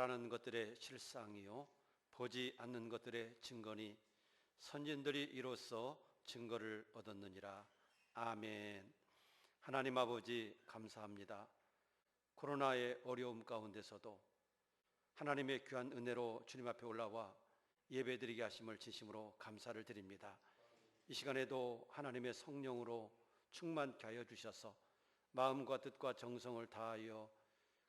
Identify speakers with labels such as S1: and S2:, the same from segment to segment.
S1: 말하는 것들의 실상이요 보지 않는 것들의 증거니 선진들이 이로써 증거를 얻었느니라. 아멘. 하나님 아버지 감사합니다. 코로나의 어려움 가운데서도 하나님의 귀한 은혜로 주님 앞에 올라와 예배드리게 하심을 진심으로 감사를 드립니다. 이 시간에도 하나님의 성령으로 충만케 하여 주셔서 마음과 뜻과 정성을 다하여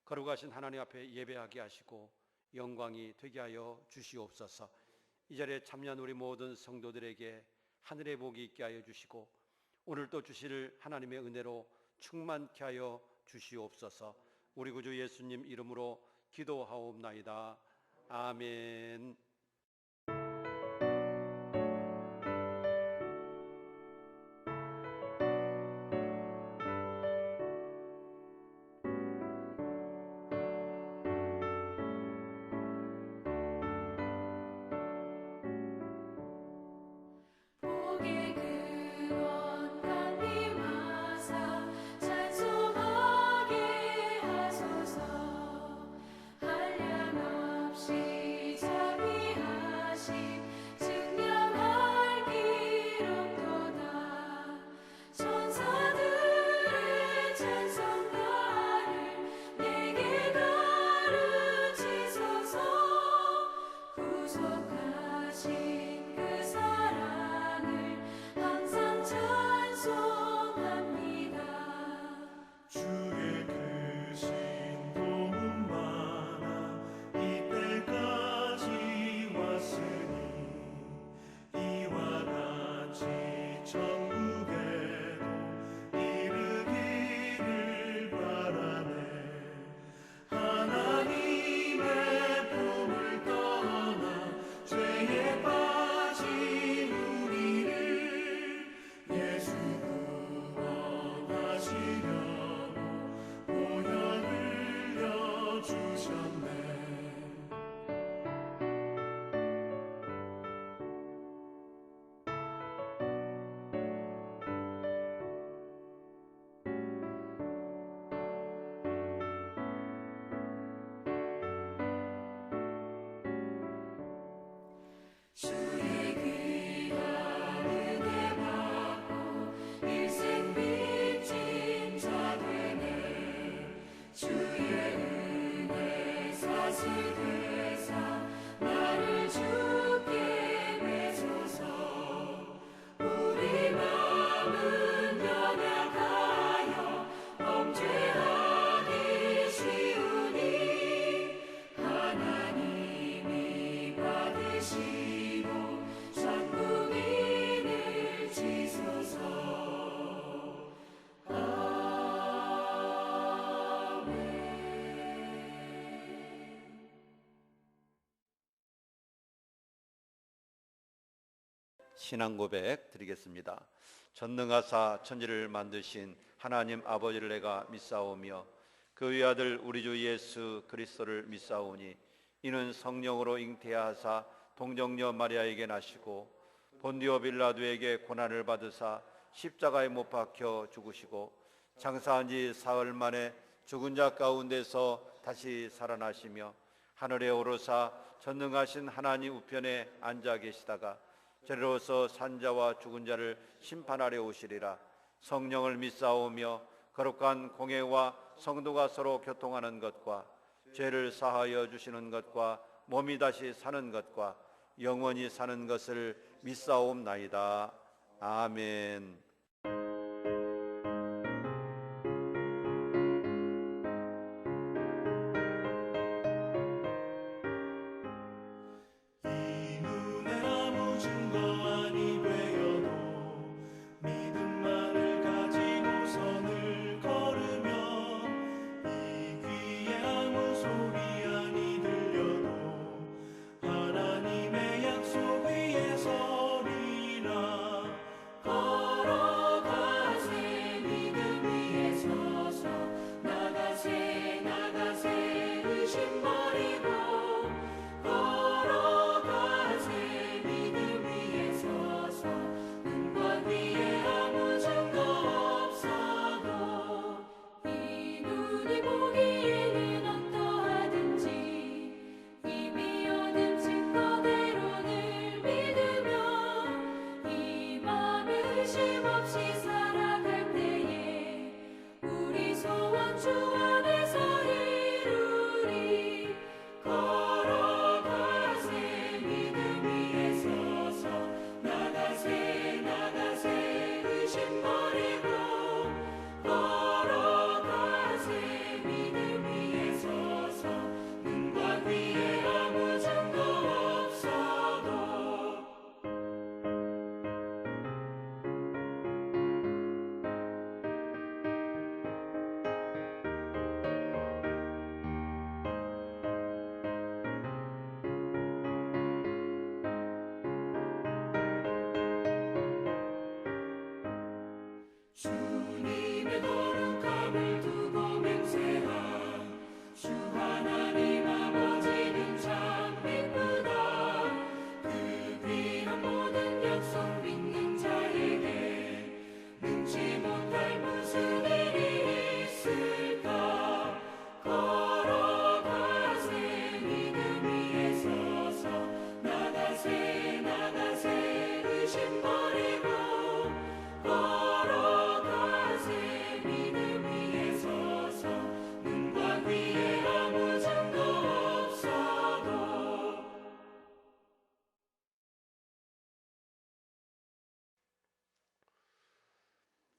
S1: 거룩하신 하나님 앞에 예배하게 하시고 영광이 되게 하여 주시옵소서. 이 자리에 참여한 우리 모든 성도들에게 하늘의 복이 있게 하여 주시고 오늘 또 주실 하나님의 은혜로 충만케 하여 주시옵소서. 우리 구주 예수님 이름으로 기도하옵나이다. 아멘. 신앙 고백 드리겠습니다. 전능하사 천지를 만드신 하나님 아버지를 내가 믿사오며 그 외아들 우리 주 예수 그리스도를 믿사오니 이는 성령으로 잉태하사 동정녀 마리아에게 나시고 본디오 빌라도에게 고난을 받으사 십자가에 못 박혀 죽으시고 장사한 지 사흘 만에 죽은 자 가운데서 다시 살아나시며 하늘에 오르사 전능하신 하나님 우편에 앉아 계시다가 저리로서 산자와 죽은 자를 심판하려 오시리라. 성령을 믿사오며 거룩한 공회와 성도가 서로 교통하는 것과 죄를 사하여 주시는 것과 몸이 다시 사는 것과 영원히 사는 것을 믿사옵나이다. 아멘.
S2: 걸어 소원 주 안에서 이루리. 걸어가세 믿음 위에 서서 나가세 나가세 의심 버리고 걸어가세 믿음 위에 서서 문관 위에 아무 증거 없어도 주님의 거룩함을 두고 맹세한 주 하나님 아버지는 참 이쁘다. 그 귀한 모든 약속 믿는 자에게 능치 못할 무슨 일이 있을까. 걸어가세 믿음 위에 서서 나가세 나가세 의심 버리고 걸어가세 믿음 위에 서서 문관 위에 아무 증거 없어도.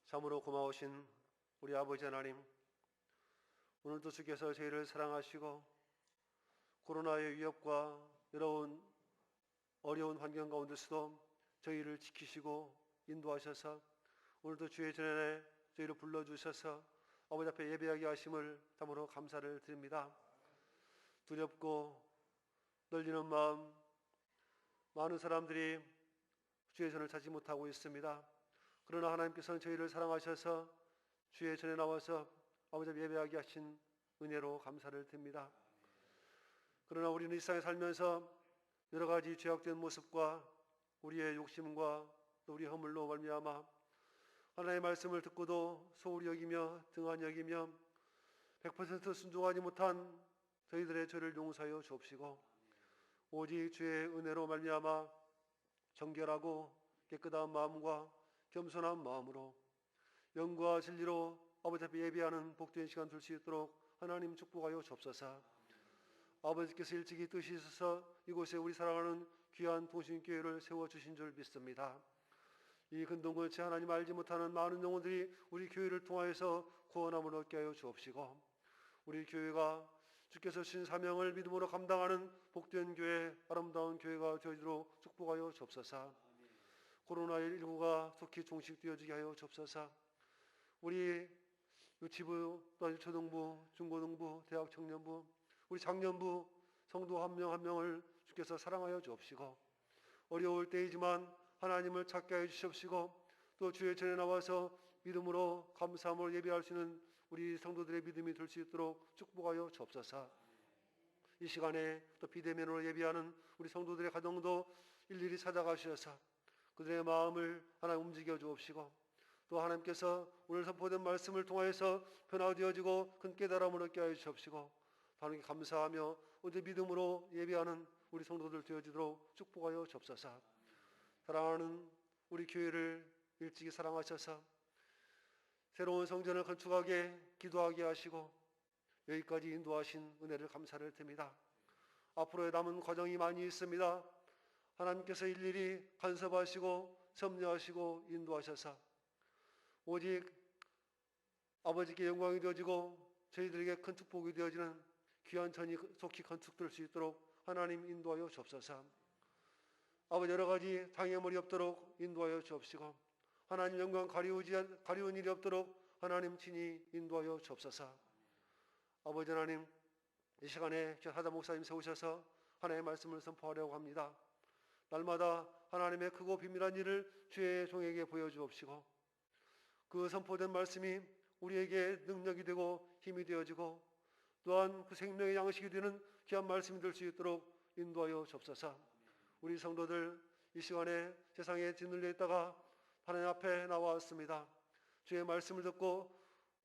S3: 참으로 고마우신 우리 아버지 하나님, 오늘도 주께서 저희를 사랑하시고 코로나의 위협과 여러운 어려운 환경 가운데서도 저희를 지키시고 인도하셔서 오늘도 주의 전에 저희를 불러주셔서 아버지 앞에 예배하게 하심을 참으로 감사를 드립니다. 두렵고 떨리는 마음, 많은 사람들이 주의 전을 찾지 못하고 있습니다. 그러나 하나님께서는 저희를 사랑하셔서 주의 전에 나와서 아버지 앞에 예배하게 하신 은혜로 감사를 드립니다. 그러나 우리는 이 세상에 살면서 여러 가지 죄악된 모습과 우리의 욕심과 또 우리의 허물로 말미암아 하나님의 말씀을 듣고도 소홀히 여기며 등한히 여기며 100% 순종하지 못한 저희들의 죄를 용서하여 주옵시고 오직 주의 은혜로 말미암아 정결하고 깨끗한 마음과 겸손한 마음으로 영과 진리로 아버지 앞에 예배하는 복된 시간 될 수 있도록 하나님 축복하여 주옵소서. 아버지께서 일찍이 뜻이 있어서 이곳에 우리 사랑하는 귀한 동신교회를 세워주신 줄 믿습니다. 이 근동고체 하나님 알지 못하는 많은 영혼들이 우리 교회를 통하여서 구원함을 얻게 하여 주옵시고 우리 교회가 주께서 주신 사명을 믿음으로 감당하는 복된 교회, 아름다운 교회가 되도록 축복하여 주옵소서. 코로나19가 속히 종식되어지게 하여 주옵소서. 우리 유치부, 또 초등부, 중고등부, 대학 청년부, 우리 장년부 성도 한 명 한 명을 주께서 사랑하여 주옵시고 어려울 때이지만 하나님을 찾게 해 주시옵시고 또 주의 전에 나와서 믿음으로 감사함으로 예배할 수 있는 우리 성도들의 믿음이 될 수 있도록 축복하여 주옵소서. 이 시간에 또 비대면으로 예배하는 우리 성도들의 가정도 일일이 찾아가셔서 그들의 마음을 하나님 움직여 주옵시고 또 하나님께서 오늘 선포된 말씀을 통하여서 변화되어지고 큰 깨달음을 얻게 하여 주옵시고 하나님께 감사하며 오늘 믿음으로 예배하는 우리 성도들 되어지도록 축복하여 주옵소서. 사랑하는 우리 교회를 일찍이 사랑하셔서 새로운 성전을 건축하게 기도하게 하시고 여기까지 인도하신 은혜를 감사를 드립니다. 앞으로의 남은 과정이 많이 있습니다. 하나님께서 일일이 간섭하시고 섭리하시고 인도하셔서 오직 아버지께 영광이 되어지고 저희들에게 큰 축복이 되어지는 귀한 전이 속히 건축될 수 있도록 하나님 인도하여 주옵소서. 아버지 여러 가지 장애물이 없도록 인도하여 주옵시고 하나님 영광 가리운 일이 없도록 하나님 친히 인도하여 주옵소서. 아버지 하나님 이 시간에 하다 목사님 세우셔서 하나님의 말씀을 선포하려고 합니다. 날마다 하나님의 크고 비밀한 일을 주의 종에게 보여주옵시고 그 선포된 말씀이 우리에게 능력이 되고 힘이 되어지고 또한 그 생명의 양식이 되는 귀한 말씀이 될 수 있도록 인도하여 주옵소서. 우리 성도들 이 시간에 세상에 짓눌려 있다가 하나님 앞에 나왔습니다. 주의 말씀을 듣고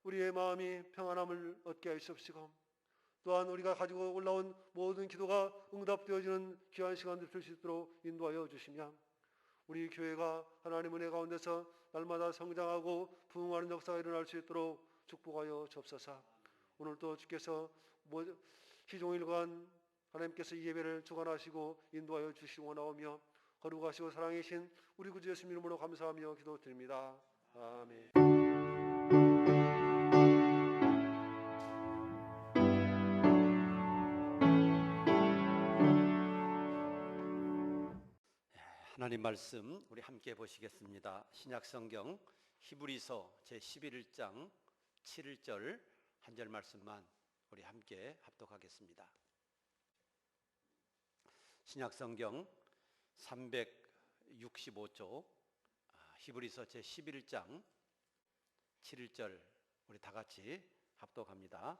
S3: 우리의 마음이 평안함을 얻게 하시옵시고 또한 우리가 가지고 올라온 모든 기도가 응답되어지는 귀한 시간들 될 수 있도록 인도하여 주시며 우리 교회가 하나님 은혜 가운데서 날마다 성장하고 부흥하는 역사가 일어날 수 있도록 축복하여 주옵소서. 오늘도 주께서 시종일관 하나님께서 이 예배를 주관하시고 인도하여 주시기 원하오며 거룩하시고 사랑이신 우리 구주 예수 이름으로 감사하며 기도드립니다. 아멘.
S1: 하나님 말씀 우리 함께 보시겠습니다. 신약성경 히브리서 제11장 7절 한 절 말씀만 우리 함께 합독하겠습니다. 신약성경 365쪽 히브리서 제11장 7절 우리 다 같이 합독합니다.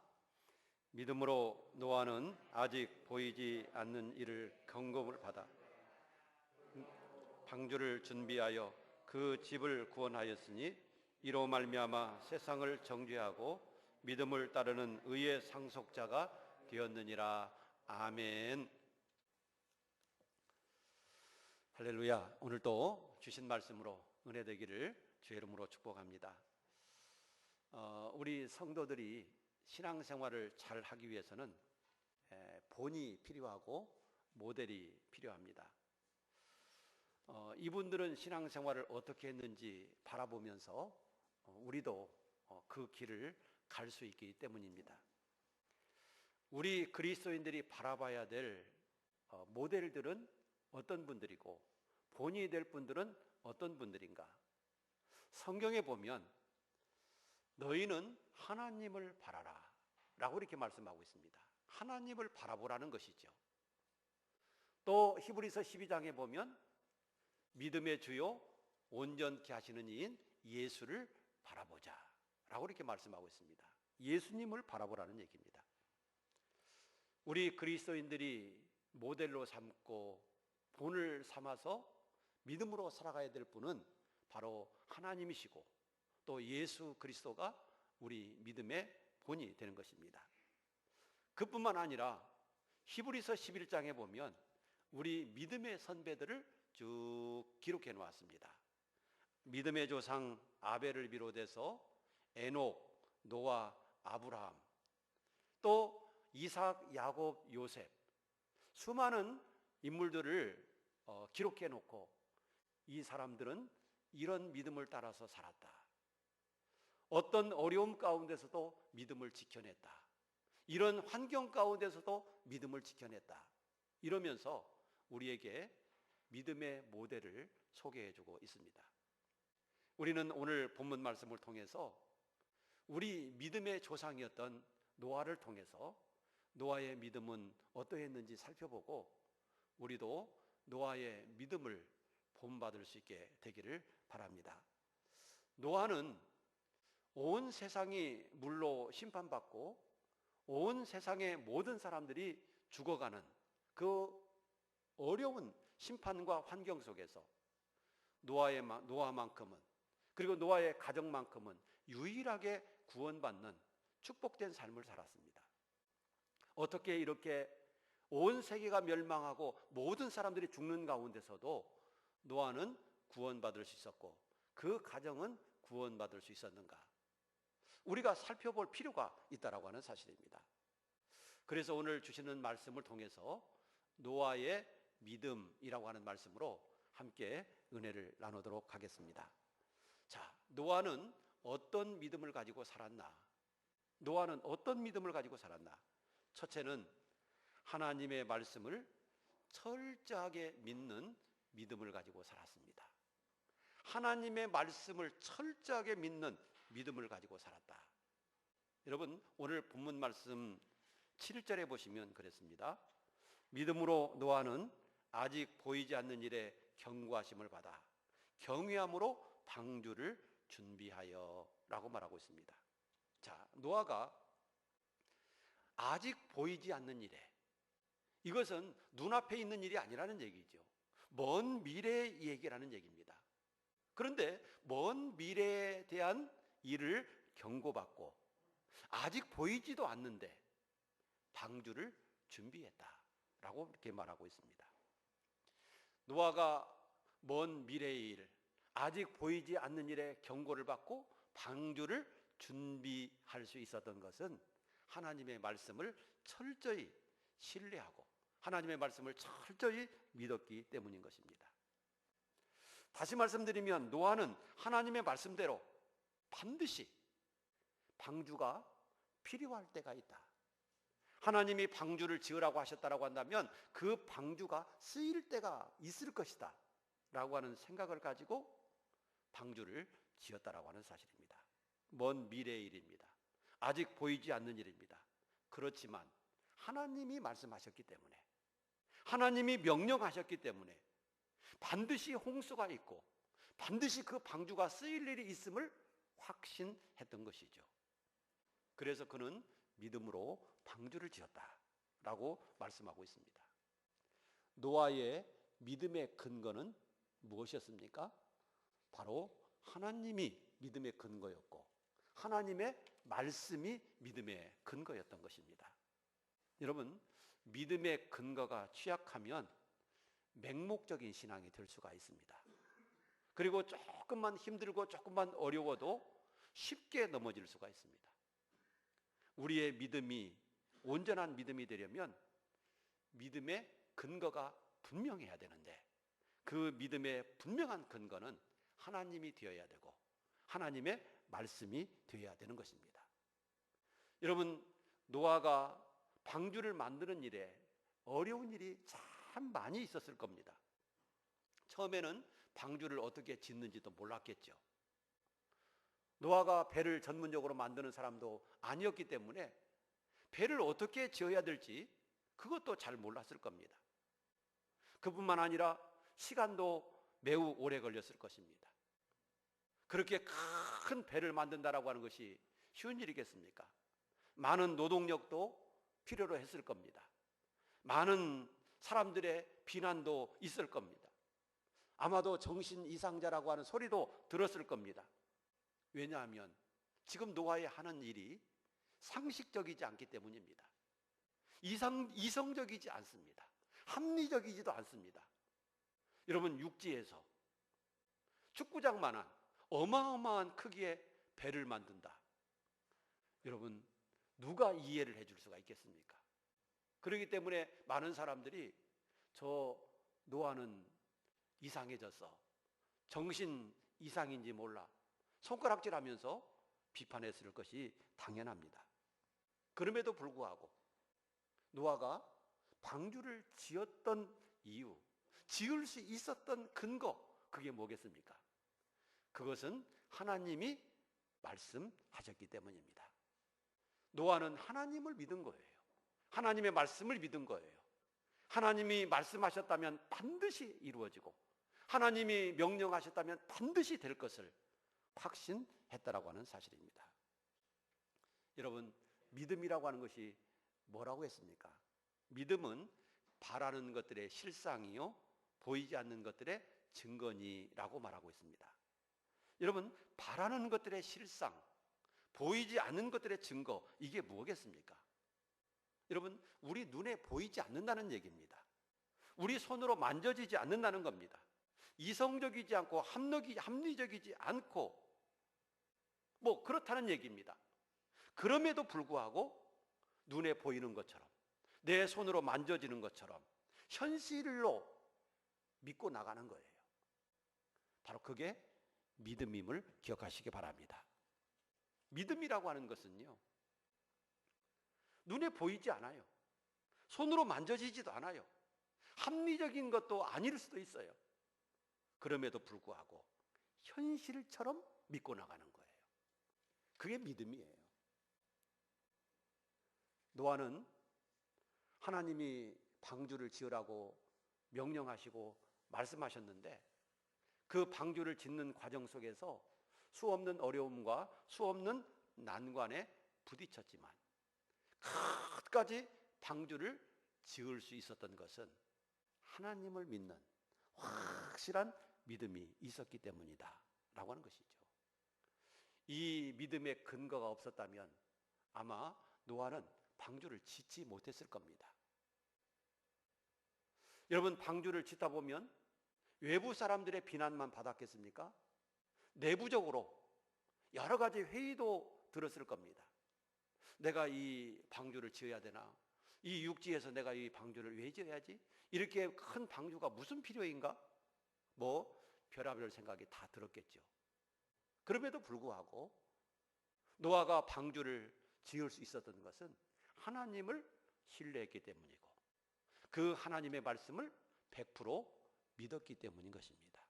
S1: 믿음으로 노아는 아직 보이지 않는 일을 경고를 받아 방주를 준비하여 그 집을 구원하였으니 이로 말미암아 세상을 정죄하고 믿음을 따르는 의의 상속자가 되었느니라. 아멘. 할렐루야. 오늘도 주신 말씀으로 은혜 되기를 주의 이름으로 축복합니다. 우리 성도들이 신앙생활을 잘 하기 위해서는 본이 필요하고 모델이 필요합니다. 이분들은 신앙생활을 어떻게 했는지 바라보면서 우리도 그 길을 갈 수 있기 때문입니다. 우리 그리스도인들이 바라봐야 될 모델들은 어떤 분들이고 본이 될 분들은 어떤 분들인가? 성경에 보면 너희는 하나님을 바라라 라고 이렇게 말씀하고 있습니다. 하나님을 바라보라는 것이죠. 또 히브리서 12장에 보면 믿음의 주요 온전케 하시는 이인 예수를 바라보자 라고 이렇게 말씀하고 있습니다. 예수님을 바라보라는 얘기입니다. 우리 그리스도인들이 모델로 삼고 본을 삼아서 믿음으로 살아가야 될 분은 바로 하나님이시고 또 예수 그리스도가 우리 믿음의 본이 되는 것입니다. 그뿐만 아니라 히브리서 11장에 보면 우리 믿음의 선배들을 쭉 기록해 놓았습니다. 믿음의 조상 아벨을 비롯해서 에녹, 노아, 아브라함, 또 이삭, 야곱, 요셉 수많은 인물들을 기록해 놓고 이 사람들은 이런 믿음을 따라서 살았다. 어떤 어려움 가운데서도 믿음을 지켜냈다. 이런 환경 가운데서도 믿음을 지켜냈다. 이러면서 우리에게 믿음의 모델을 소개해주고 있습니다. 우리는 오늘 본문 말씀을 통해서 우리 믿음의 조상이었던 노아를 통해서 노아의 믿음은 어떠했는지 살펴보고 우리도 노아의 믿음을 본받을 수 있게 되기를 바랍니다. 노아는 온 세상이 물로 심판받고 온 세상의 모든 사람들이 죽어가는 그 어려운 심판과 환경 속에서 노아만큼은 그리고 노아의 가정만큼은 유일하게 구원받는 축복된 삶을 살았습니다. 어떻게 이렇게 온 세계가 멸망하고 모든 사람들이 죽는 가운데서도 노아는 구원받을 수 있었고 그 가정은 구원받을 수 있었는가? 우리가 살펴볼 필요가 있다라고 하는 사실입니다. 그래서 오늘 주시는 말씀을 통해서 노아의 믿음이라고 하는 말씀으로 함께 은혜를 나누도록 하겠습니다. 자, 노아는 어떤 믿음을 가지고 살았나? 노아는 어떤 믿음을 가지고 살았나? 첫째는 하나님의 말씀을 철저하게 믿는 믿음을 가지고 살았습니다. 하나님의 말씀을 철저하게 믿는 믿음을 가지고 살았다. 여러분, 오늘 본문 말씀 7절에 보시면 그랬습니다. 믿음으로 노아는 아직 보이지 않는 일에 경고하심을 받아 경외함으로 방주를 준비하여 라고 말하고 있습니다. 자, 노아가 아직 보이지 않는 일에, 이것은 눈앞에 있는 일이 아니라는 얘기죠. 먼 미래의 얘기라는 얘기입니다. 그런데 먼 미래에 대한 일을 경고받고 아직 보이지도 않는데 방주를 준비했다라고 이렇게 말하고 있습니다. 노아가 먼 미래의 일, 아직 보이지 않는 일에 경고를 받고 방주를 준비할 수 있었던 것은 하나님의 말씀을 철저히 신뢰하고 하나님의 말씀을 철저히 믿었기 때문인 것입니다. 다시 말씀드리면 노아는 하나님의 말씀대로 반드시 방주가 필요할 때가 있다. 하나님이 방주를 지으라고 하셨다라고 한다면 그 방주가 쓰일 때가 있을 것이다 라고 하는 생각을 가지고 방주를 지었다라고 하는 사실입니다. 먼 미래의 일입니다. 아직 보이지 않는 일입니다. 그렇지만 하나님이 말씀하셨기 때문에 하나님이 명령하셨기 때문에 반드시 홍수가 있고 반드시 그 방주가 쓰일 일이 있음을 확신했던 것이죠. 그래서 그는 믿음으로 방주를 지었다라고 말씀하고 있습니다. 노아의 믿음의 근거는 무엇이었습니까? 바로 하나님이 믿음의 근거였고 하나님의 말씀이 믿음의 근거였던 것입니다. 여러분, 믿음의 근거가 취약하면 맹목적인 신앙이 될 수가 있습니다. 그리고 조금만 힘들고 조금만 어려워도 쉽게 넘어질 수가 있습니다. 우리의 믿음이 온전한 믿음이 되려면 믿음의 근거가 분명해야 되는데 그 믿음의 분명한 근거는 하나님이 되어야 되고 하나님의 말씀이 되어야 되는 것입니다. 여러분, 노아가 방주를 만드는 일에 어려운 일이 참 많이 있었을 겁니다. 처음에는 방주를 어떻게 짓는지도 몰랐겠죠. 노아가 배를 전문적으로 만드는 사람도 아니었기 때문에 배를 어떻게 지어야 될지 그것도 잘 몰랐을 겁니다. 그뿐만 아니라 시간도 매우 오래 걸렸을 것입니다. 그렇게 큰 배를 만든다라고 하는 것이 쉬운 일이겠습니까? 많은 노동력도 필요로 했을 겁니다. 많은 사람들의 비난도 있을 겁니다. 아마도 정신 이상자라고 하는 소리도 들었을 겁니다. 왜냐하면 지금 노아의 하는 일이 상식적이지 않기 때문입니다. 이성적이지 않습니다. 합리적이지도 않습니다. 여러분, 육지에서 축구장만한 어마어마한 크기의 배를 만든다. 여러분, 누가 이해를 해줄 수가 있겠습니까? 그렇기 때문에 많은 사람들이 저 노아는 이상해졌어, 정신 이상인지 몰라, 손가락질하면서 비판했을 것이 당연합니다. 그럼에도 불구하고 노아가 방주를 지었던 이유, 지을 수 있었던 근거, 그게 뭐겠습니까? 그것은 하나님이 말씀하셨기 때문입니다. 노아는 하나님을 믿은 거예요. 하나님의 말씀을 믿은 거예요. 하나님이 말씀하셨다면 반드시 이루어지고 하나님이 명령하셨다면 반드시 될 것을 확신했다라고 하는 사실입니다. 여러분, 믿음이라고 하는 것이 뭐라고 했습니까? 믿음은 바라는 것들의 실상이요 보이지 않는 것들의 증거니라고 말하고 있습니다. 여러분, 바라는 것들의 실상, 보이지 않는 것들의 증거, 이게 뭐겠습니까? 여러분, 우리 눈에 보이지 않는다는 얘기입니다. 우리 손으로 만져지지 않는다는 겁니다. 이성적이지 않고 합리적이지 않고 뭐 그렇다는 얘기입니다. 그럼에도 불구하고 눈에 보이는 것처럼 내 손으로 만져지는 것처럼 현실로 믿고 나가는 거예요. 바로 그게 믿음임을 기억하시기 바랍니다. 믿음이라고 하는 것은요, 눈에 보이지 않아요. 손으로 만져지지도 않아요. 합리적인 것도 아닐 수도 있어요. 그럼에도 불구하고 현실처럼 믿고 나가는 거예요. 그게 믿음이에요. 노아는 하나님이 방주를 지으라고 명령하시고 말씀하셨는데 그 방주를 짓는 과정 속에서 수없는 어려움과 수없는 난관에 부딪혔지만 끝까지 방주를 지을 수 있었던 것은 하나님을 믿는 확실한 믿음이 있었기 때문이다 라고 하는 것이죠. 이 믿음의 근거가 없었다면 아마 노아는 방주를 짓지 못했을 겁니다. 여러분, 방주를 짓다 보면 외부 사람들의 비난만 받았겠습니까? 내부적으로 여러 가지 회의도 들었을 겁니다. 내가 이 방주를 지어야 되나? 이 육지에서 내가 이 방주를 왜 지어야지? 이렇게 큰 방주가 무슨 필요인가? 뭐 별의별 생각이 다 들었겠죠. 그럼에도 불구하고 노아가 방주를 지을 수 있었던 것은 하나님을 신뢰했기 때문이고 그 하나님의 말씀을 100% 믿었기 때문인 것입니다.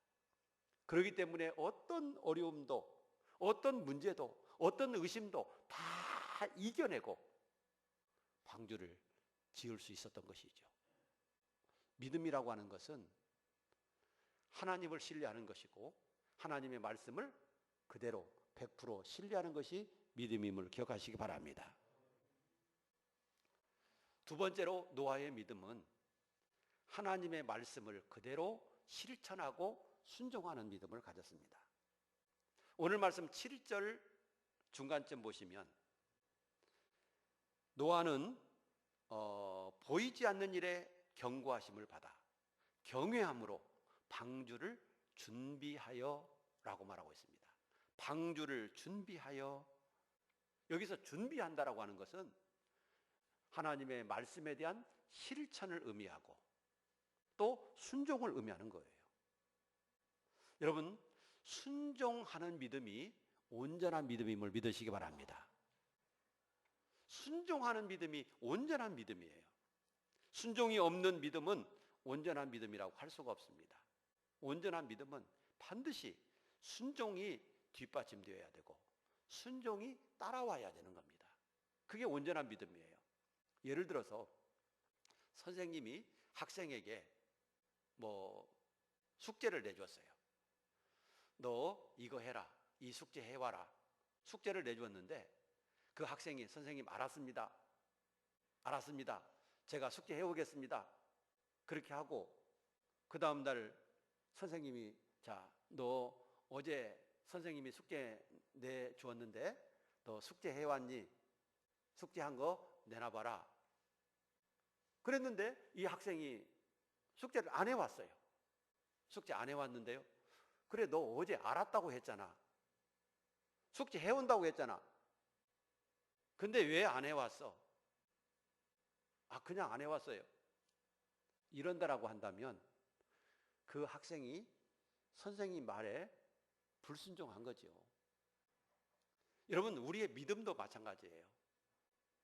S1: 그렇기 때문에 어떤 어려움도, 어떤 문제도, 어떤 의심도 다 이겨내고 방주를 지을 수 있었던 것이죠. 믿음이라고 하는 것은 하나님을 신뢰하는 것이고 하나님의 말씀을 그대로 100% 신뢰하는 것이 믿음임을 기억하시기 바랍니다. 두 번째로 노아의 믿음은 하나님의 말씀을 그대로 실천하고 순종하는 믿음을 가졌습니다. 오늘 말씀 7절 중간쯤 보시면 노아는 보이지 않는 일에 경고하심을 받아 경외함으로 방주를 준비하여 라고 말하고 있습니다. 방주를 준비하여, 여기서 준비한다라고 하는 것은 하나님의 말씀에 대한 실천을 의미하고 또 순종을 의미하는 거예요. 여러분, 순종하는 믿음이 온전한 믿음임을 믿으시기 바랍니다. 순종하는 믿음이 온전한 믿음이에요. 순종이 없는 믿음은 온전한 믿음이라고 할 수가 없습니다. 온전한 믿음은 반드시 순종이 뒷받침되어야 되고 순종이 따라와야 되는 겁니다. 그게 온전한 믿음이에요. 예를 들어서 선생님이 학생에게 숙제를 내줬어요. 너 이거 해라, 이 숙제 해와라. 숙제를 내줬는데 그 학생이 선생님 알았습니다. 제가 숙제 해오겠습니다. 그렇게 하고 그 다음 날 선생님이 자, 너 어제 선생님이 숙제 내주었는데 너 숙제 해왔니? 숙제한 거 내놔봐라. 그랬는데 이 학생이 숙제를 안 해왔어요. 숙제 안 해왔는데요. 그래, 너 어제 알았다고 했잖아. 숙제 해온다고 했잖아. 근데 왜 안 해왔어? 그냥 안 해왔어요. 이런다라고 한다면 그 학생이 선생님 말에 불순종한 거죠. 여러분, 우리의 믿음도 마찬가지예요.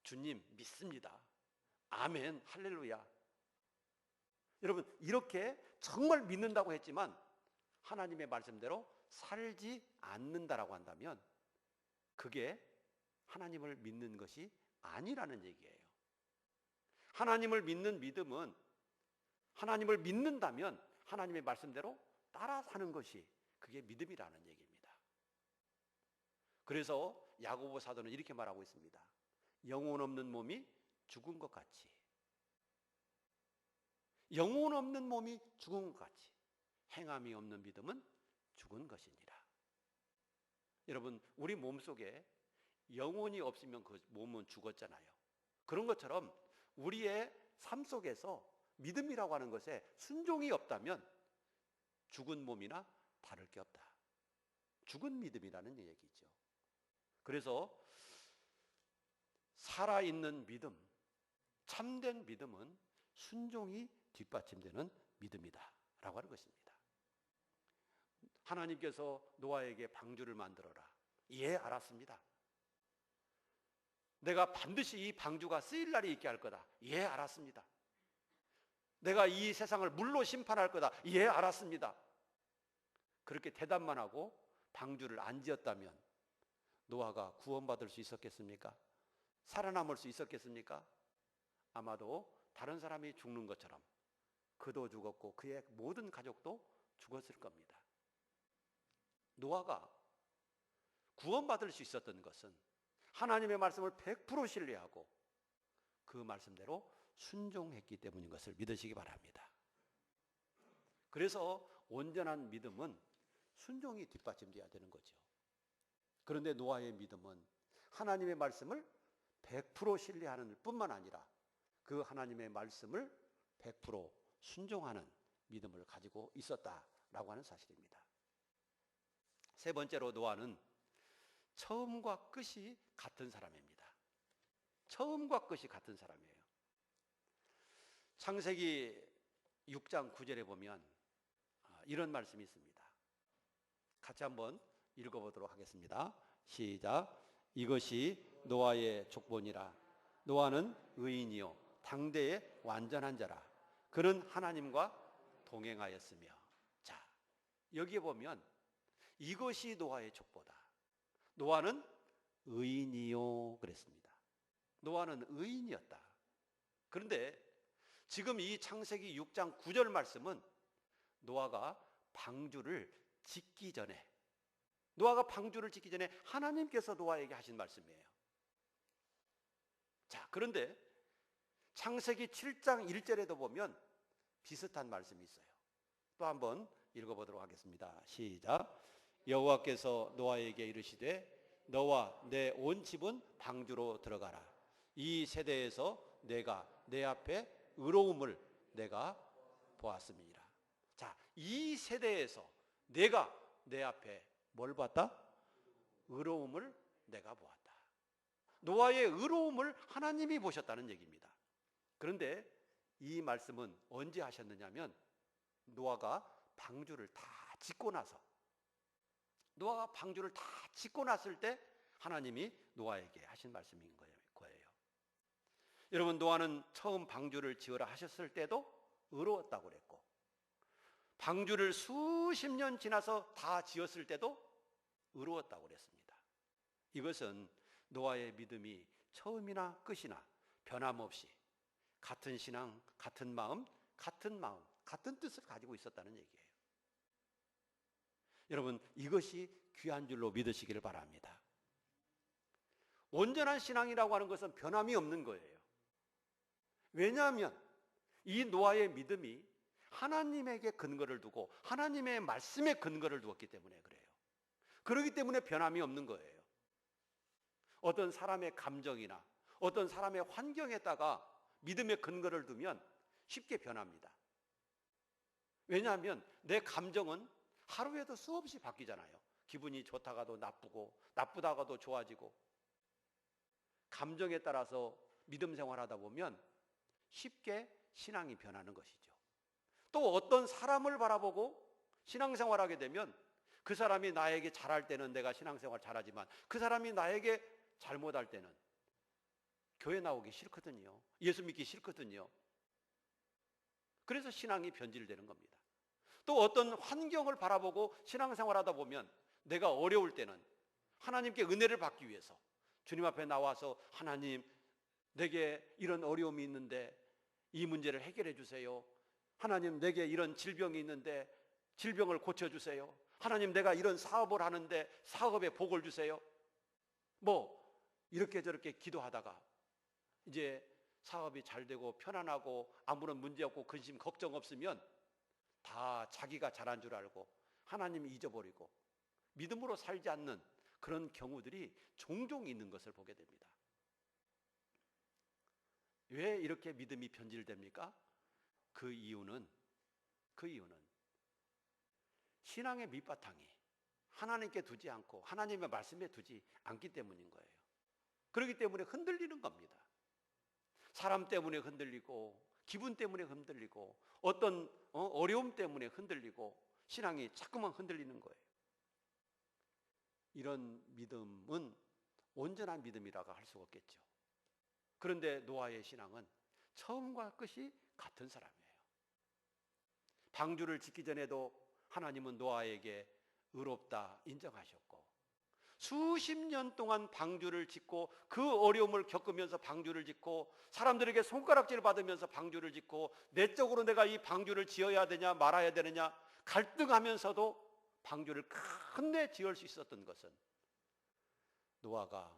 S1: 주님 믿습니다. 아멘, 할렐루야. 여러분, 이렇게 정말 믿는다고 했지만 하나님의 말씀대로 살지 않는다라고 한다면 그게 하나님을 믿는 것이 아니라는 얘기예요. 하나님을 믿는 믿음은 하나님을 믿는다면 하나님의 말씀대로 따라 사는 것이 그게 믿음이라는 얘기입니다. 그래서 야고보 사도는 이렇게 말하고 있습니다. 영혼 없는 몸이 죽은 것 같이, 영혼 없는 몸이 죽은 것 같이 행함이 없는 믿음은 죽은 것이니라. 여러분, 우리 몸속에 영혼이 없으면 그 몸은 죽었잖아요. 그런 것처럼 우리의 삶 속에서 믿음이라고 하는 것에 순종이 없다면 죽은 몸이나 다를 게 없다. 죽은 믿음이라는 얘기죠. 그래서 살아있는 믿음, 참된 믿음은 순종이 뒷받침되는 믿음이다 라고 하는 것입니다. 하나님께서 노아에게 방주를 만들어라. 예, 알았습니다. 내가 반드시 이 방주가 쓰일 날이 있게 할 거다. 예, 알았습니다. 내가 이 세상을 물로 심판할 거다. 예, 알았습니다. 그렇게 대답만 하고 방주를 안 지었다면 노아가 구원받을 수 있었겠습니까? 살아남을 수 있었겠습니까? 아마도 다른 사람이 죽는 것처럼 그도 죽었고 그의 모든 가족도 죽었을 겁니다. 노아가 구원받을 수 있었던 것은 하나님의 말씀을 100% 신뢰하고 그 말씀대로 순종했기 때문인 것을 믿으시기 바랍니다. 그래서 온전한 믿음은 순종이 뒷받침돼야 되는 거죠. 그런데 노아의 믿음은 하나님의 말씀을 100% 신뢰하는 뿐만 아니라 그 하나님의 말씀을 100% 순종하는 믿음을 가지고 있었다라고 하는 사실입니다. 세 번째로 노아는 처음과 끝이 같은 사람입니다. 처음과 끝이 같은 사람이에요. 창세기 6장 9절에 보면 이런 말씀이 있습니다. 같이 한번 읽어보도록 하겠습니다. 시작. 이것이 노아의 족본이라. 노아는 의인이요 당대의 완전한 자라. 그는 하나님과 동행하였으며. 자, 여기에 보면 이것이 노아의 족보다. 노아는 의인이요 그랬습니다. 노아는 의인이었다. 그런데 지금 이 창세기 6장 9절 말씀은 노아가 방주를 짓기 전에, 노아가 방주를 짓기 전에 하나님께서 노아에게 하신 말씀이에요. 자, 그런데 창세기 7장 1절에도 보면 비슷한 말씀이 있어요. 또 한번 읽어보도록 하겠습니다. 시작. 여호와께서 노아에게 이르시되 너와 내 온 집은 방주로 들어가라. 이 세대에서 내가 내 앞에 의로움을 내가 보았음이니라. 자, 이 세대에서 내가 내 앞에 뭘 봤다? 의로움을 내가 보았다. 노아의 의로움을 하나님이 보셨다는 얘기입니다. 그런데 이 말씀은 언제 하셨느냐면 노아가 방주를 다 짓고 나서, 노아가 방주를 다 짓고 났을 때 하나님이 노아에게 하신 말씀인 거예요. 여러분, 노아는 처음 방주를 지으라 하셨을 때도 의로웠다고 그랬고, 방주를 수십 년 지나서 다 지었을 때도 의로웠다고 그랬습니다. 이것은 노아의 믿음이 처음이나 끝이나 변함없이 같은 신앙, 같은 마음, 같은 뜻을 가지고 있었다는 얘기예요. 여러분, 이것이 귀한 줄로 믿으시기를 바랍니다. 온전한 신앙이라고 하는 것은 변함이 없는 거예요. 왜냐하면 이 노아의 믿음이 하나님에게 근거를 두고 하나님의 말씀에 근거를 두었기 때문에 그래요. 그렇기 때문에 변함이 없는 거예요. 어떤 사람의 감정이나 어떤 사람의 환경에다가 믿음의 근거를 두면 쉽게 변합니다. 왜냐하면 내 감정은 하루에도 수없이 바뀌잖아요. 기분이 좋다가도 나쁘고 나쁘다가도 좋아지고, 감정에 따라서 믿음 생활하다 보면 쉽게 신앙이 변하는 것이죠. 또 어떤 사람을 바라보고 신앙생활하게 되면 그 사람이 나에게 잘할 때는 내가 신앙생활 잘하지만 그 사람이 나에게 잘못할 때는 교회 나오기 싫거든요. 예수 믿기 싫거든요. 그래서 신앙이 변질되는 겁니다. 또 어떤 환경을 바라보고 신앙생활하다 보면 내가 어려울 때는 하나님께 은혜를 받기 위해서 주님 앞에 나와서 하나님, 내게 이런 어려움이 있는데 이 문제를 해결해 주세요. 하나님, 내게 이런 질병이 있는데 질병을 고쳐주세요. 하나님, 내가 이런 사업을 하는데 사업에 복을 주세요. 이렇게 저렇게 기도하다가 이제 사업이 잘 되고 편안하고 아무런 문제 없고 근심 걱정 없으면 다 자기가 잘한 줄 알고 하나님 잊어버리고 믿음으로 살지 않는 그런 경우들이 종종 있는 것을 보게 됩니다. 왜 이렇게 믿음이 변질됩니까? 그 이유는 신앙의 밑바탕이 하나님께 두지 않고 하나님의 말씀에 두지 않기 때문인 거예요. 그렇기 때문에 흔들리는 겁니다. 사람 때문에 흔들리고 기분 때문에 흔들리고 어떤 어려움 때문에 흔들리고 신앙이 자꾸만 흔들리는 거예요. 이런 믿음은 온전한 믿음이라고 할 수가 없겠죠. 그런데 노아의 신앙은 처음과 끝이 같은 사람이에요. 방주를 짓기 전에도 하나님은 노아에게 의롭다 인정하셨고, 수십 년 동안 방주를 짓고 그 어려움을 겪으면서 방주를 짓고 사람들에게 손가락질 받으면서 방주를 짓고 내적으로 내가 이 방주를 지어야 되냐 말아야 되느냐 갈등하면서도 방주를 끝내 지을 수 있었던 것은 노아가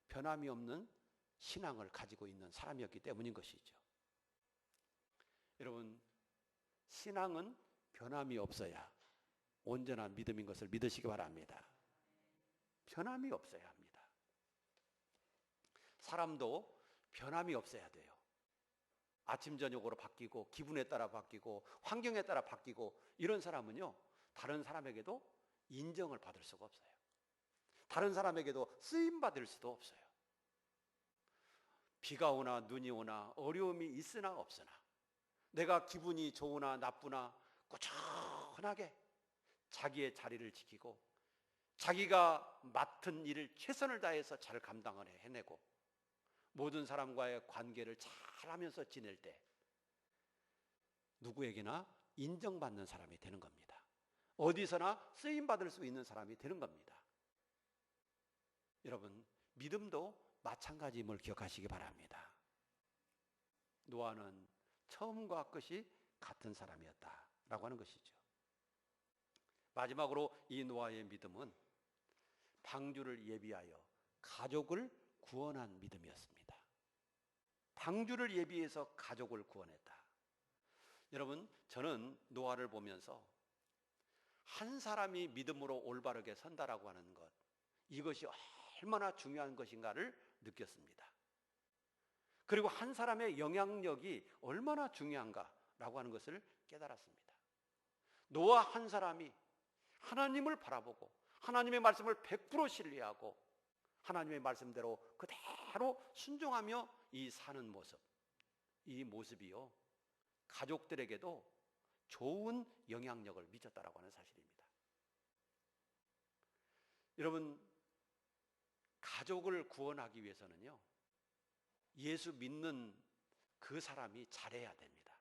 S1: 변함이 없는 신앙을 가지고 있는 사람이었기 때문인 것이죠. 여러분, 신앙은 변함이 없어야 온전한 믿음인 것을 믿으시기 바랍니다. 변함이 없어야 합니다. 사람도 변함이 없어야 돼요. 아침 저녁으로 바뀌고 기분에 따라 바뀌고 환경에 따라 바뀌고 이런 사람은요, 다른 사람에게도 인정을 받을 수가 없어요.
S4: 다른 사람에게도 쓰임 받을 수도 없어요. 비가 오나 눈이 오나 어려움이 있으나 없으나 내가 기분이 좋으나 나쁘나 꾸준하게 자기의 자리를 지키고 자기가 맡은 일을 최선을 다해서 잘 감당을 해내고 모든 사람과의 관계를 잘하면서 지낼 때 누구에게나 인정받는 사람이 되는 겁니다. 어디서나 쓰임받을 수 있는 사람이 되는 겁니다. 여러분, 믿음도 마찬가지임을 기억하시기 바랍니다. 노아는 처음과 끝이 같은 사람이었다라고 하는 것이죠. 마지막으로 이 노아의 믿음은 방주를 예비하여 가족을 구원한 믿음이었습니다. 방주를 예비해서 가족을 구원했다. 여러분, 저는 노아를 보면서 한 사람이 믿음으로 올바르게 선다라고 하는 것, 이것이 얼마나 중요한 것인가를 느꼈습니다. 그리고 한 사람의 영향력이 얼마나 중요한가라고 하는 것을 깨달았습니다. 노아 한 사람이 하나님을 바라보고 하나님의 말씀을 100% 신뢰하고 하나님의 말씀대로 그대로 순종하며 이 사는 모습, 이 모습이요 가족들에게도 좋은 영향력을 미쳤다라고 하는 사실입니다. 여러분, 가족을 구원하기 위해서는요 예수 믿는 그 사람이 잘해야 됩니다.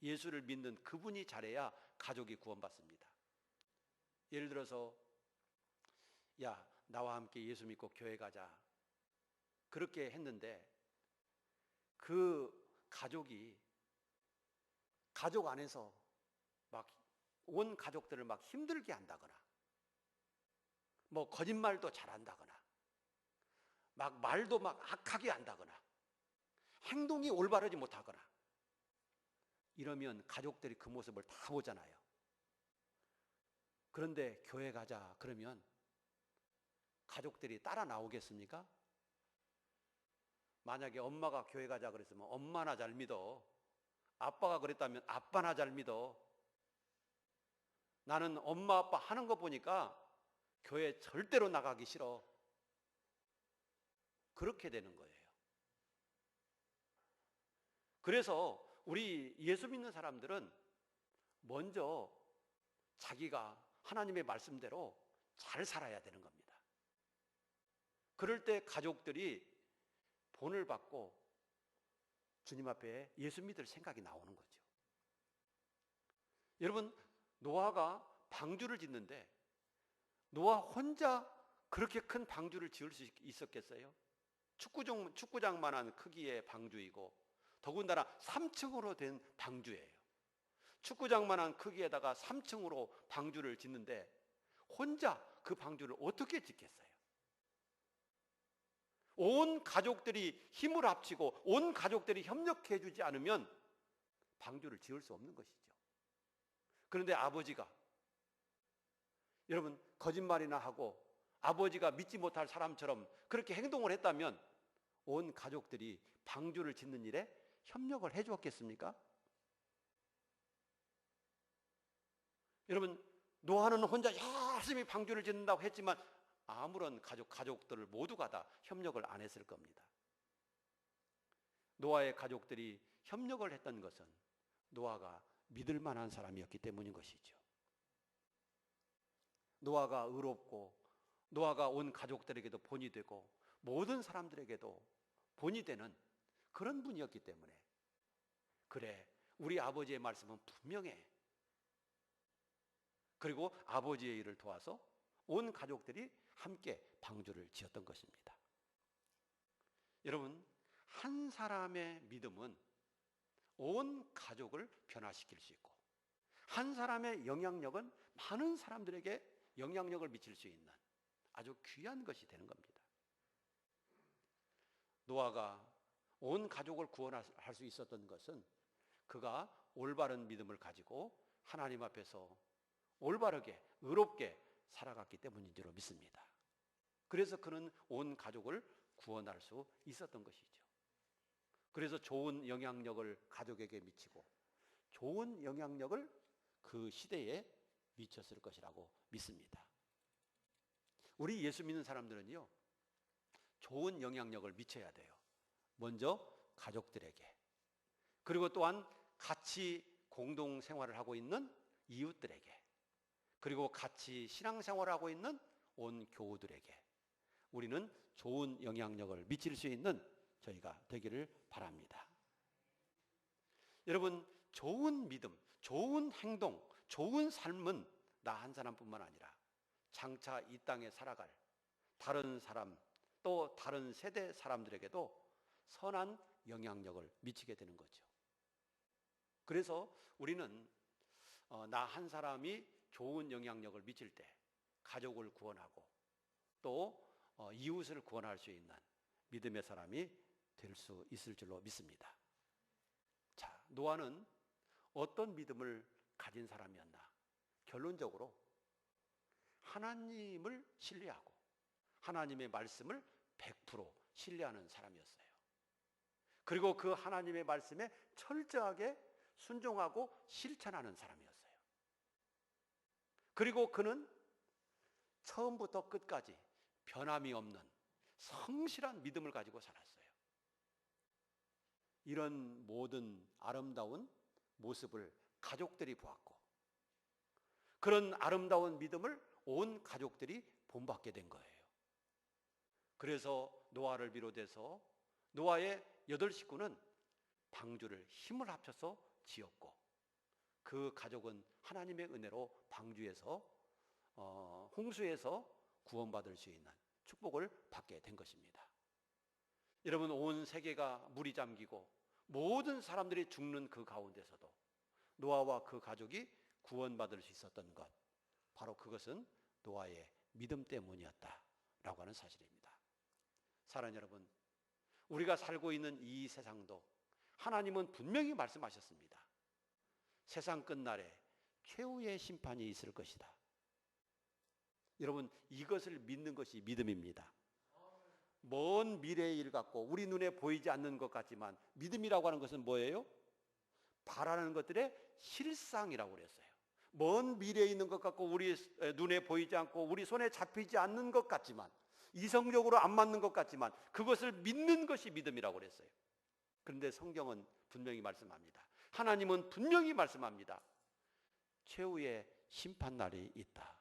S4: 예수를 믿는 그분이 잘해야 가족이 구원받습니다. 예를 들어서 야, 나와 함께 예수 믿고 교회 가자 그렇게 했는데 그 가족이 가족 안에서 막 온 가족들을 막 힘들게 한다거나 뭐 거짓말도 잘한다거나 막 말도 막 악하게 한다거나 행동이 올바르지 못하거나 이러면 가족들이 그 모습을 다 보잖아요. 그런데 교회 가자 그러면 가족들이 따라 나오겠습니까? 만약에 엄마가 교회 가자 그랬으면 엄마나 잘 믿어, 아빠가 그랬다면 아빠나 잘 믿어, 나는 엄마 아빠 하는 거 보니까 교회 절대로 나가기 싫어, 그렇게 되는 거예요. 그래서 우리 예수 믿는 사람들은 먼저 자기가 하나님의 말씀대로 잘 살아야 되는 겁니다. 그럴 때 가족들이 본을 받고 주님 앞에 예수 믿을 생각이 나오는 거죠. 여러분, 노아가 방주를 짓는데 노아 혼자 그렇게 큰 방주를 지을 수 있었겠어요? 축구장만한 크기의 방주이고 더군다나 3층으로 된 방주예요. 축구장만한 크기에다가 3층으로 방주를 짓는데 혼자 그 방주를 어떻게 짓겠어요? 온 가족들이 힘을 합치고 온 가족들이 협력해 주지 않으면 방주를 지을 수 없는 것이죠. 그런데 아버지가 여러분 거짓말이나 하고 아버지가 믿지 못할 사람처럼 그렇게 행동을 했다면 온 가족들이 방주를 짓는 일에 협력을 해 주었겠습니까? 여러분, 노아는 혼자 열심히 방주를 짓는다고 했지만 아무런 가족들을 모두가 다 협력을 안 했을 겁니다. 노아의 가족들이 협력을 했던 것은 노아가 믿을 만한 사람이었기 때문인 것이죠. 노아가 의롭고 노아가 온 가족들에게도 본이 되고 모든 사람들에게도 본이 되는 그런 분이었기 때문에 그래, 우리 아버지의 말씀은 분명해. 그리고 아버지의 일을 도와서 온 가족들이 함께 방주를 지었던 것입니다. 여러분, 한 사람의 믿음은 온 가족을 변화시킬 수 있고 한 사람의 영향력은 많은 사람들에게 영향력을 미칠 수 있는 아주 귀한 것이 되는 겁니다. 노아가 온 가족을 구원할 수 있었던 것은 그가 올바른 믿음을 가지고 하나님 앞에서 올바르게 의롭게 살아갔기 때문인 줄 믿습니다. 그래서 그는 온 가족을 구원할 수 있었던 것이죠. 그래서 좋은 영향력을 가족에게 미치고 좋은 영향력을 그 시대에 미쳤을 것이라고 믿습니다. 우리 예수 믿는 사람들은요, 좋은 영향력을 미쳐야 돼요. 먼저 가족들에게, 그리고 또한 같이 공동 생활을 하고 있는 이웃들에게, 그리고 같이 신앙생활을 하고 있는 온 교우들에게 우리는 좋은 영향력을 미칠 수 있는 저희가 되기를 바랍니다. 여러분, 좋은 믿음, 좋은 행동, 좋은 삶은 나 한 사람뿐만 아니라 장차 이 땅에 살아갈 다른 사람, 또 다른 세대 사람들에게도 선한 영향력을 미치게 되는 거죠. 그래서 우리는 나 한 사람이 좋은 영향력을 미칠 때 가족을 구원하고 또 이웃을 구원할 수 있는 믿음의 사람이 될 수 있을 줄로 믿습니다. 자, 노아는 어떤 믿음을 가진 사람이었나? 결론적으로 하나님을 신뢰하고 하나님의 말씀을 100% 신뢰하는 사람이었어요. 그리고 그 하나님의 말씀에 철저하게 순종하고 실천하는 사람이었어요. 그리고 그는 처음부터 끝까지 변함이 없는 성실한 믿음을 가지고 살았어요. 이런 모든 아름다운 모습을 가족들이 보았고, 그런 아름다운 믿음을 온 가족들이 본받게 된 거예요. 그래서 노아를 비롯해서 노아의 8식구는 방주를 힘을 합쳐서 지었고, 그 가족은 하나님의 은혜로 방주에서 홍수에서 구원받을 수 있는 축복을 받게 된 것입니다. 여러분, 온 세계가 물이 잠기고 모든 사람들이 죽는 그 가운데서도 노아와 그 가족이 구원받을 수 있었던 것, 바로 그것은 노아의 믿음 때문이었다라고 하는 사실입니다. 사랑하는 여러분, 우리가 살고 있는 이 세상도 하나님은 분명히 말씀하셨습니다. 세상 끝날에 최후의 심판이 있을 것이다. 여러분, 이것을 믿는 것이 믿음입니다. 먼 미래의 일 같고 우리 눈에 보이지 않는 것 같지만, 믿음이라고 하는 것은 뭐예요? 바라는 것들의 실상이라고 그랬어요. 먼 미래에 있는 것 같고 우리 눈에 보이지 않고 우리 손에 잡히지 않는 것 같지만, 이성적으로 안 맞는 것 같지만 그것을 믿는 것이 믿음이라고 그랬어요. 그런데 성경은 분명히 말씀합니다. 하나님은 분명히 말씀합니다. 최후의 심판날이 있다.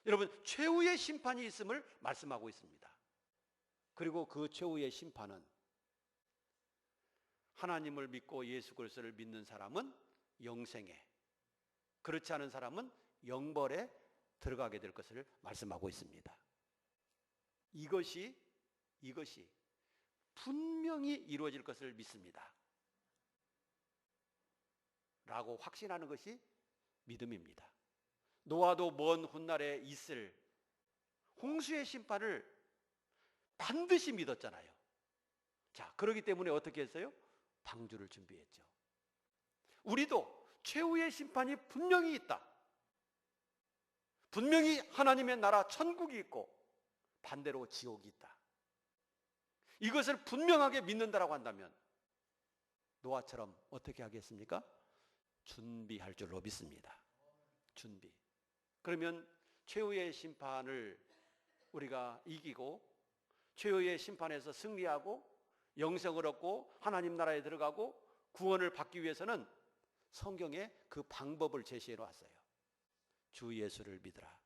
S4: 여러분, 최후의 심판이 있음을 말씀하고 있습니다. 그리고 그 최후의 심판은 하나님을 믿고 예수 그리스도를 믿는 사람은 영생에, 그렇지 않은 사람은 영벌에 들어가게 될 것을 말씀하고 있습니다. 이것이 분명히 이루어질 것을 믿습니다. 라고 확신하는 것이 믿음입니다. 노아도 먼 훗날에 있을 홍수의 심판을 반드시 믿었잖아요. 자, 그렇기 때문에 어떻게 했어요? 방주를 준비했죠. 우리도 최후의 심판이 분명히 있다. 분명히 하나님의 나라 천국이 있고 반대로 지옥이 있다. 이것을 분명하게 믿는다라고 한다면 노아처럼 어떻게 하겠습니까? 준비할 줄로 믿습니다. 준비. 그러면 최후의 심판을 우리가 이기고 최후의 심판에서 승리하고 영생을 얻고 하나님 나라에 들어가고 구원을 받기 위해서는 성경에 그 방법을 제시해 놓았어요. 주 예수를 믿으라.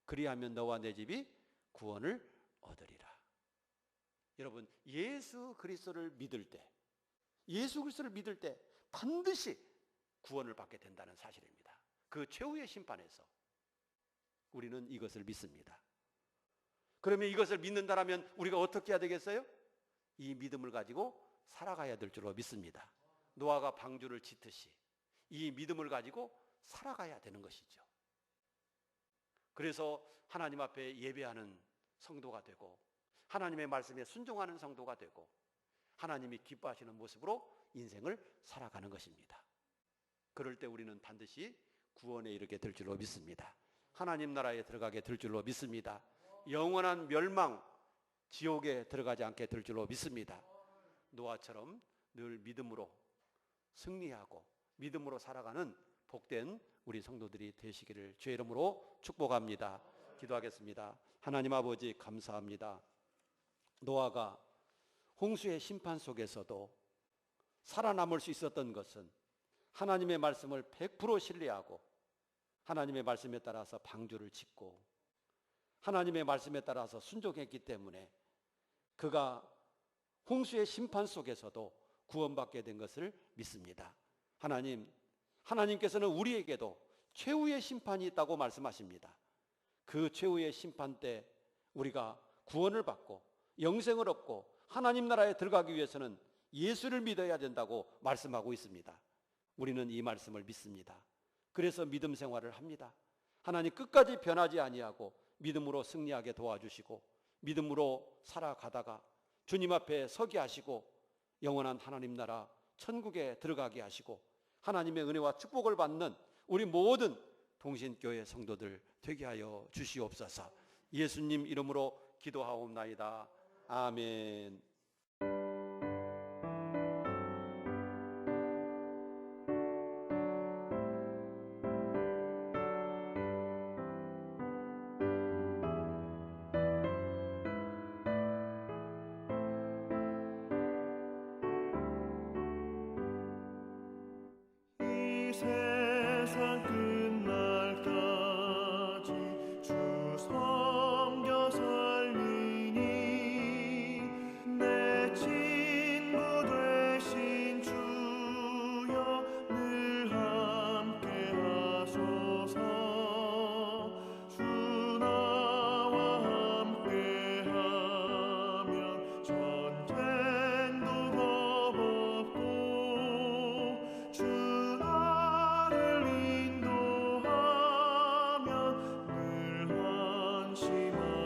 S4: 그리하면 너와 내 집이 구원을 얻으리라. 여러분, 예수 그리스도를 믿을 때 반드시 구원을 받게 된다는 사실입니다. 그 최후의 심판에서 우리는 이것을 믿습니다. 그러면 이것을 믿는다라면 우리가 어떻게 해야 되겠어요? 이 믿음을 가지고 살아가야 될 줄로 믿습니다. 노아가 방주를 짓듯이 이 믿음을 가지고 살아가야 되는 것이죠. 그래서 하나님 앞에 예배하는 성도가 되고 하나님의 말씀에 순종하는 성도가 되고 하나님이 기뻐하시는 모습으로 인생을 살아가는 것입니다. 그럴 때 우리는 반드시 구원에 이르게 될 줄로 믿습니다. 하나님 나라에 들어가게 될 줄로 믿습니다. 영원한 멸망, 지옥에 들어가지 않게 될 줄로 믿습니다. 노아처럼 늘 믿음으로 승리하고 믿음으로 살아가는 복된 우리 성도들이 되시기를 주의 이름으로 축복합니다. 기도하겠습니다. 하나님 아버지 감사합니다. 노아가 홍수의 심판 속에서도 살아남을 수 있었던 것은 하나님의 말씀을 100% 신뢰하고 하나님의 말씀에 따라서 방주를 짓고 하나님의 말씀에 따라서 순종했기 때문에 그가 홍수의 심판 속에서도 구원받게 된 것을 믿습니다. 하나님께서는 우리에게도 최후의 심판이 있다고 말씀하십니다. 그 최후의 심판 때 우리가 구원을 받고 영생을 얻고 하나님 나라에 들어가기 위해서는 예수를 믿어야 된다고 말씀하고 있습니다. 우리는 이 말씀을 믿습니다. 그래서 믿음 생활을 합니다. 하나님 끝까지 변하지 아니하고 믿음으로 승리하게 도와주시고 믿음으로 살아가다가 주님 앞에 서게 하시고 영원한 하나님 나라 천국에 들어가게 하시고 하나님의 은혜와 축복을 받는 우리 모든 동신교회 성도들 되게 하여 주시옵소서. 예수님 이름으로 기도하옵나이다. 아멘.
S2: 이 세상 끝날까지 주 섬겨 살리니 내 친구 되신 주여 늘 함께 하소서. 주 나와 함께 하면 전쟁도 겁없고 주 나를 인도하면 늘 안심하리라.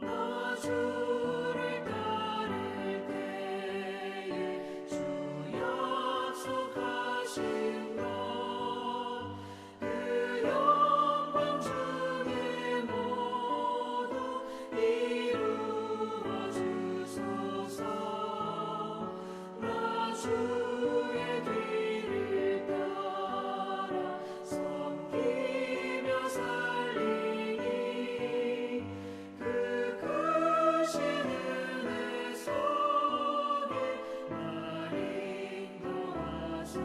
S2: 나 주를 따를 때에 주 약속하신 것 그 영광 중에 모두 이루어 주소서. 나 주의 뒤를 따라 섬기며 살리니 그 크신 은혜 속에 날 인도하소서.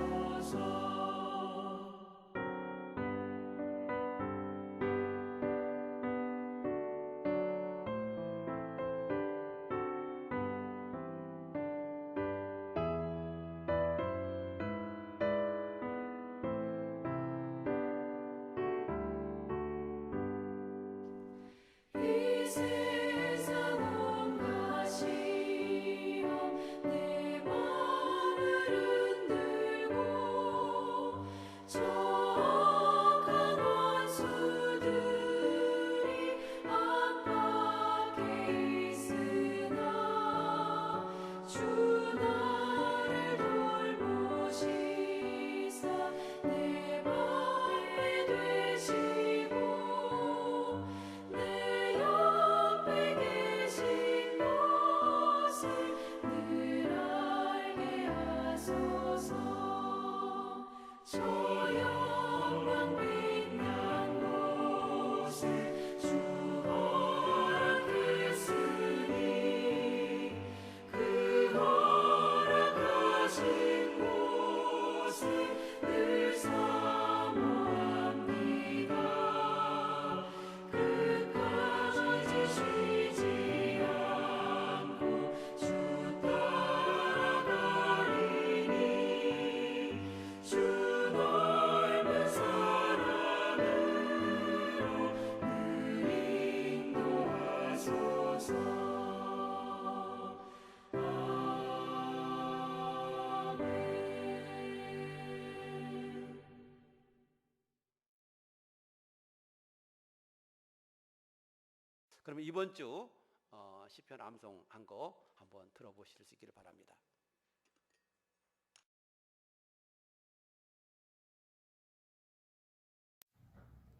S2: 이 세상 온갖 시험 내 맘을 흔들고 저 악한 원수들이 압박해 있으나 주 나를 돌보시사 내 맘에 되시고 내 옆에 계신 것을 늘 알게 하소서. 저 영광 빛난 곳에 주 허락했으니 그 허락하신 곳을 늘 사모합니다. 끝까지 쉬지 않고 주 따라가리니 주 넓은 사랑으로 늘 인도하소서. 아멘.
S4: 그러면 이번 주 시편 암송한 거 한번 들어보실 수 있기를 바랍니다.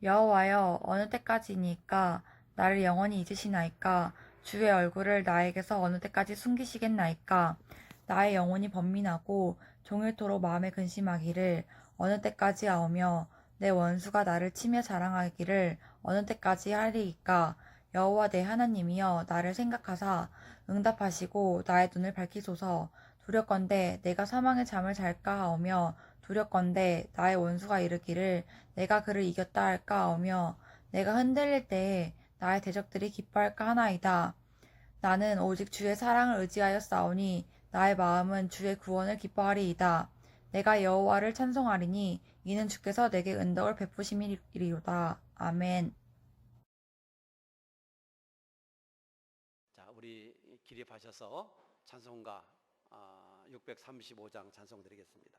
S5: 여호와여, 어느 때까지니까 나를 영원히 잊으시나이까? 주의 얼굴을 나에게서 어느 때까지 숨기시겠나이까? 나의 영혼이 번민하고 종일토록 마음에 근심하기를 어느 때까지 하오며 내 원수가 나를 치며 자랑하기를 어느 때까지 하리이까. 여호와 내 하나님이여 나를 생각하사 응답하시고 나의 눈을 밝히소서. 두렵건대 내가 사망의 잠을 잘까 하오며 두렵건대 나의 원수가 이르기를 내가 그를 이겼다 할까 하오며 내가 흔들릴 때에 나의 대적들이 기뻐할까 하나이다. 나는 오직 주의 사랑을 의지하여 싸우니 나의 마음은 주의 구원을 기뻐하리이다. 내가 여호와를 찬송하리니 이는 주께서 내게 은덕을 베푸심이리로다. 아멘.
S4: 자, 우리 기립하셔서 찬송가 635장 찬송 드리겠습니다.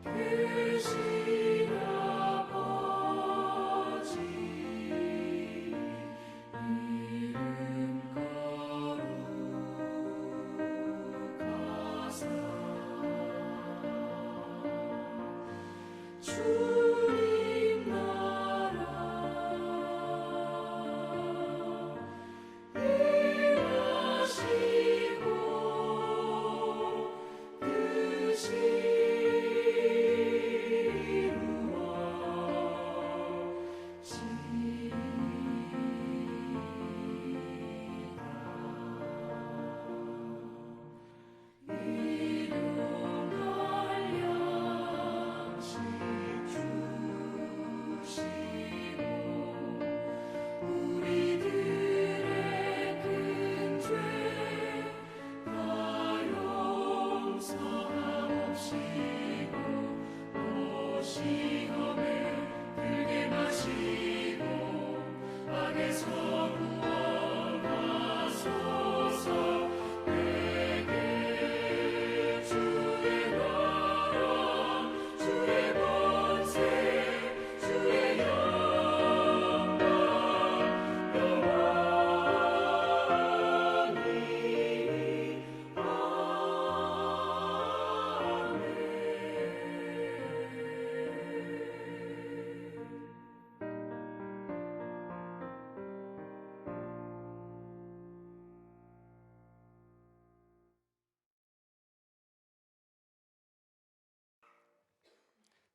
S2: 크신 아버지 이름 거룩하사 주님 나라 일하시고 뜻이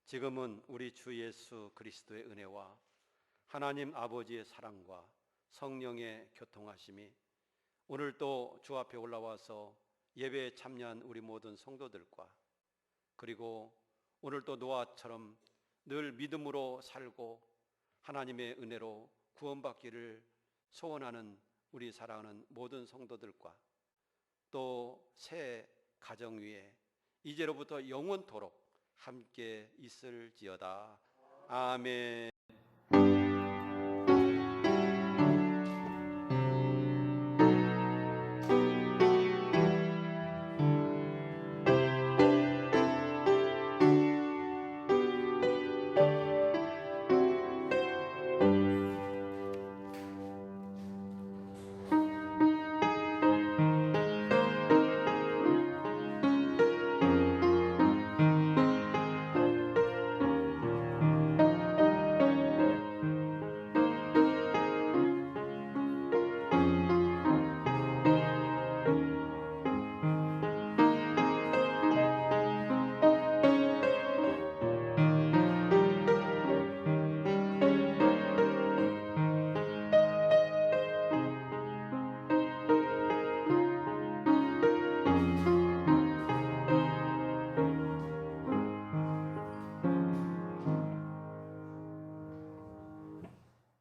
S4: 지금은 우리 주 예수 그리스도의 은혜와 하나님 아버지의 사랑과 성령의 교통하심이 오늘 또 주 앞에 올라와서 예배에 참여한 우리 모든 성도들과 그리고 오늘 또 노아처럼 늘 믿음으로 살고 하나님의 은혜로 구원받기를 소원하는 우리 사랑하는 모든 성도들과 또 새 가정 위에 이제로부터 영원토록 함께 있을지어다. 아멘.